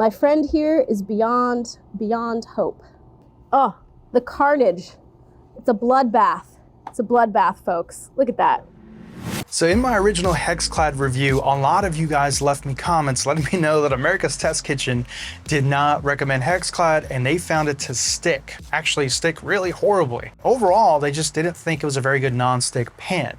My friend here is beyond hope. Oh, the carnage. It's a bloodbath. It's a bloodbath, folks. Look at that. So in my original Hexclad review, a lot of you guys left me comments letting me know that America's Test Kitchen did not recommend Hexclad and they found it to stick. Actually stick really horribly. Overall, they just didn't think it was a very good non-stick pan.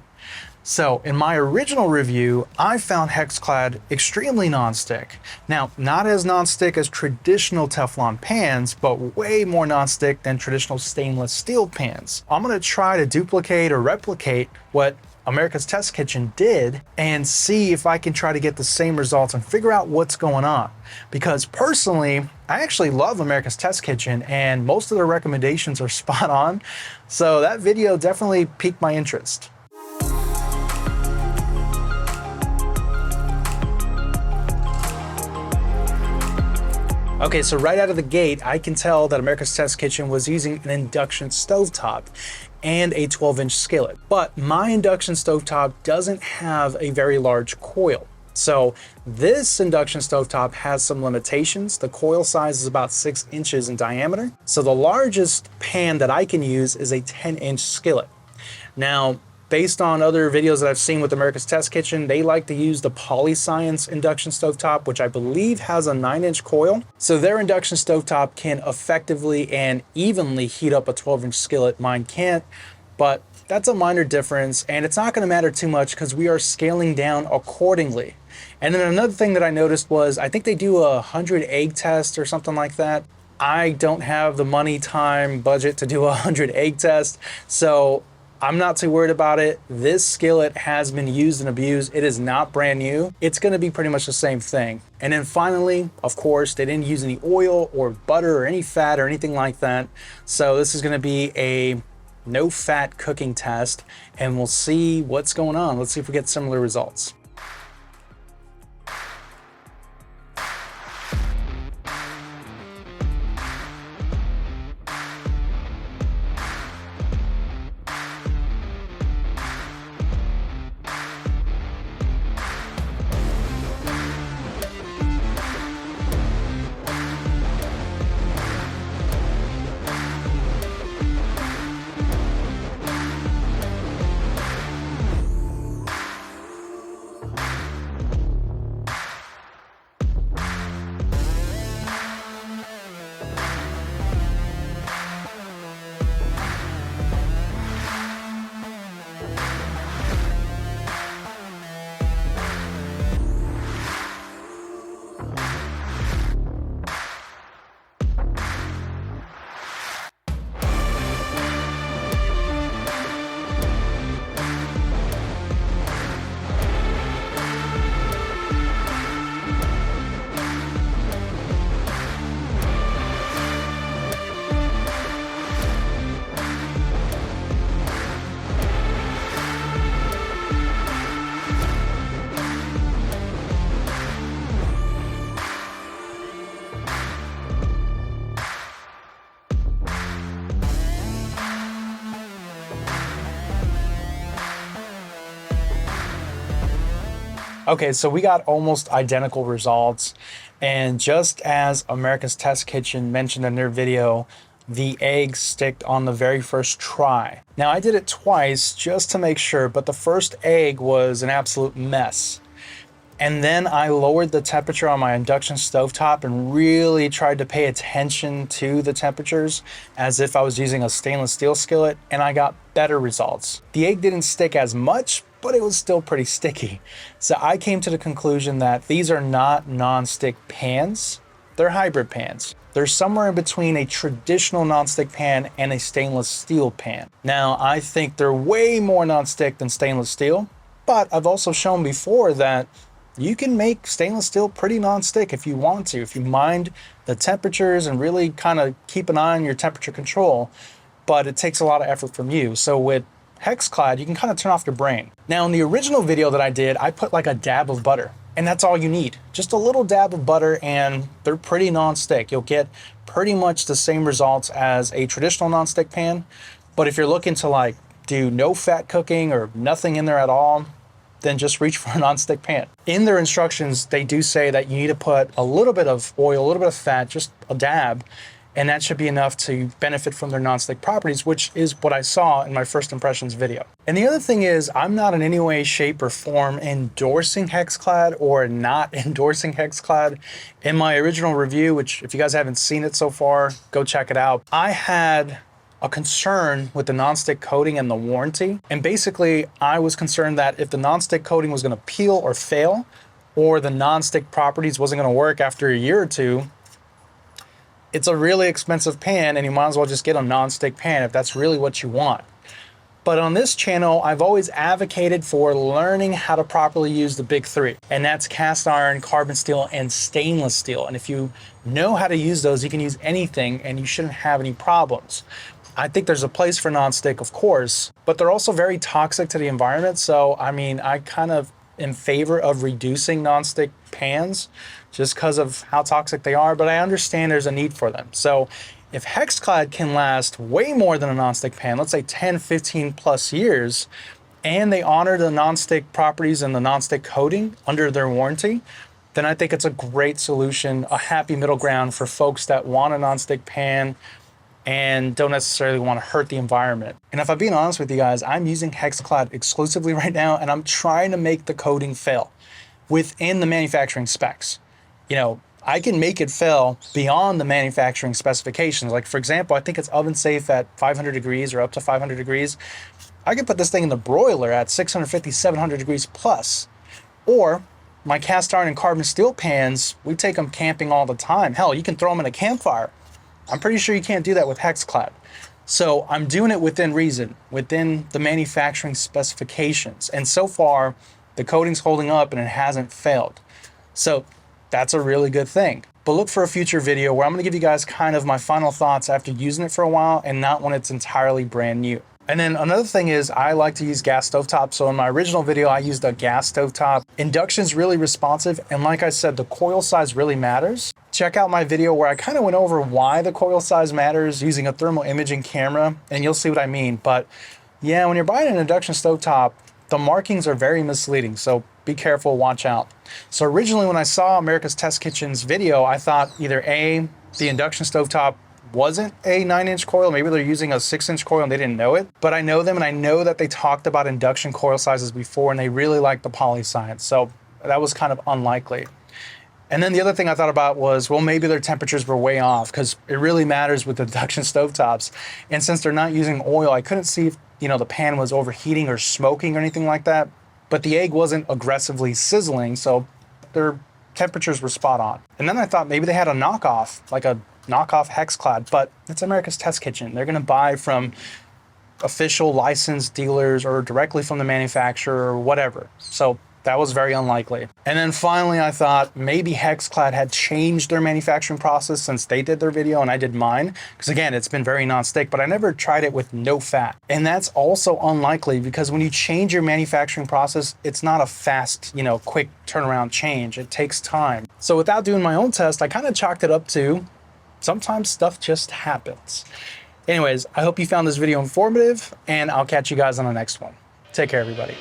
So in my original review, I found Hexclad extremely non-stick. Now, not as non-stick as traditional Teflon pans, but way more non-stick than traditional stainless steel pans. I'm gonna try to duplicate or replicate what America's Test Kitchen did and see if I can try to get the same results and figure out what's going on. Because personally, I actually love America's Test Kitchen and most of their recommendations are spot on. So that video definitely piqued my interest. Okay, so right out of the gate, I can tell that America's Test Kitchen was using an induction stovetop and a 12-inch skillet. But my induction stovetop doesn't have a very large coil. So this induction stovetop has some limitations. The coil size is about 6 inches in diameter. So the largest pan that I can use is a 10-inch skillet. Now, based on other videos that I've seen with America's Test Kitchen, they like to use the Polyscience induction stovetop, which I believe has a 9-inch coil. So their induction stovetop can effectively and evenly heat up a 12-inch skillet. Mine can't, but that's a minor difference, and it's not going to matter too much because we are scaling down accordingly. And then another thing that I noticed was, I think they do a 100 egg test or something like that. I don't have the money, time, budget to do a 100 egg test, so I'm not too worried about it. This skillet has been used and abused. It is not brand new. It's gonna be pretty much the same thing. And then finally, of course, they didn't use any oil or butter or any fat or anything like that. So this is gonna be a no fat cooking test and we'll see what's going on. Let's see if we get similar results. Okay, so we got almost identical results, and just as America's Test Kitchen mentioned in their video, the eggs sticked on the very first try. Now I did it twice just to make sure, but the first egg was an absolute mess. And then I lowered the temperature on my induction stovetop and really tried to pay attention to the temperatures as if I was using a stainless steel skillet, and I got better results. The egg didn't stick as much, but it was still pretty sticky. So I came to the conclusion that these are not non-stick pans, they're hybrid pans. They're somewhere in between a traditional non-stick pan and a stainless steel pan. Now, I think they're way more non-stick than stainless steel, but I've also shown before that you can make stainless steel pretty non-stick if you want to, if you mind the temperatures and really kind of keep an eye on your temperature control, but it takes a lot of effort from you. So with Hexclad, you can kind of turn off your brain. Now in the original video that I did, I put like a dab of butter, and that's all you need. Just a little dab of butter and they're pretty non-stick. You'll get pretty much the same results as a traditional non-stick pan, but if you're looking to like do no fat cooking or nothing in there at all, then just reach for a nonstick pan. In their instructions, they do say that you need to put a little bit of oil, a little bit of fat, just a dab, and that should be enough to benefit from their nonstick properties, which is what I saw in my first impressions video. And the other thing is, I'm not in any way, shape, or form endorsing Hexclad or not endorsing Hexclad. In my original review, which if you guys haven't seen it so far, go check it out, I had a concern with the nonstick coating and the warranty. And basically, I was concerned that if the nonstick coating was gonna peel or fail, or the nonstick properties wasn't gonna work after a year or two, it's a really expensive pan and you might as well just get a nonstick pan if that's really what you want. But on this channel, I've always advocated for learning how to properly use the big three, and that's cast iron, carbon steel, and stainless steel. And if you know how to use those, you can use anything and you shouldn't have any problems. I think there's a place for nonstick, of course, but they're also very toxic to the environment. So, I mean, I kind of in favor of reducing nonstick pans just because of how toxic they are, but I understand there's a need for them. So if Hexclad can last way more than a nonstick pan, let's say 10, 15 plus years, and they honor the nonstick properties and the nonstick coating under their warranty, then I think it's a great solution, a happy middle ground for folks that want a nonstick pan and don't necessarily want to hurt the environment. And if I'm being honest with you guys, I'm using Hexclad exclusively right now, and I'm trying to make the coating fail within the manufacturing specs. You know, I can make it fail beyond the manufacturing specifications. Like for example, I think it's oven safe at 500 degrees or up to 500 degrees. I can put this thing in the broiler at 650, 700 degrees plus. Or my cast iron and carbon steel pans, we take them camping all the time. Hell, you can throw them in a campfire. I'm pretty sure you can't do that with Hexclad. So I'm doing it within reason, within the manufacturing specifications. And so far, the coating's holding up and it hasn't failed. So that's a really good thing. But look for a future video where I'm gonna give you guys kind of my final thoughts after using it for a while and not when it's entirely brand new. And then another thing is I like to use gas stovetop. So in my original video, I used a gas stovetop. Induction's really responsive. And like I said, the coil size really matters. Check out my video where I kind of went over why the coil size matters using a thermal imaging camera, and you'll see what I mean. But yeah, when you're buying an induction stovetop, the markings are very misleading. So be careful, watch out. So originally when I saw America's Test Kitchen's video, I thought either A, the induction stovetop wasn't a 9-inch coil, maybe they're using a 6-inch coil and they didn't know it. But I know them and I know that they talked about induction coil sizes before and they really like the poly science. So that was kind of unlikely. And then the other thing I thought about was, well, maybe their temperatures were way off because it really matters with induction stovetops. And since they're not using oil, I couldn't see if, you know, the pan was overheating or smoking or anything like that. But the egg wasn't aggressively sizzling, so their temperatures were spot on. And then I thought maybe they had a knockoff, like a knockoff Hexclad, but it's America's Test Kitchen. They're gonna buy from official licensed dealers or directly from the manufacturer or whatever. So that was very unlikely. And then finally, I thought maybe Hexclad had changed their manufacturing process since they did their video and I did mine. Because again, it's been very non-stick, but I never tried it with no fat. And that's also unlikely because when you change your manufacturing process, it's not a fast, you know, quick turnaround change. It takes time. So without doing my own test, I kind of chalked it up to sometimes stuff just happens. Anyways, I hope you found this video informative and I'll catch you guys on the next one. Take care, everybody.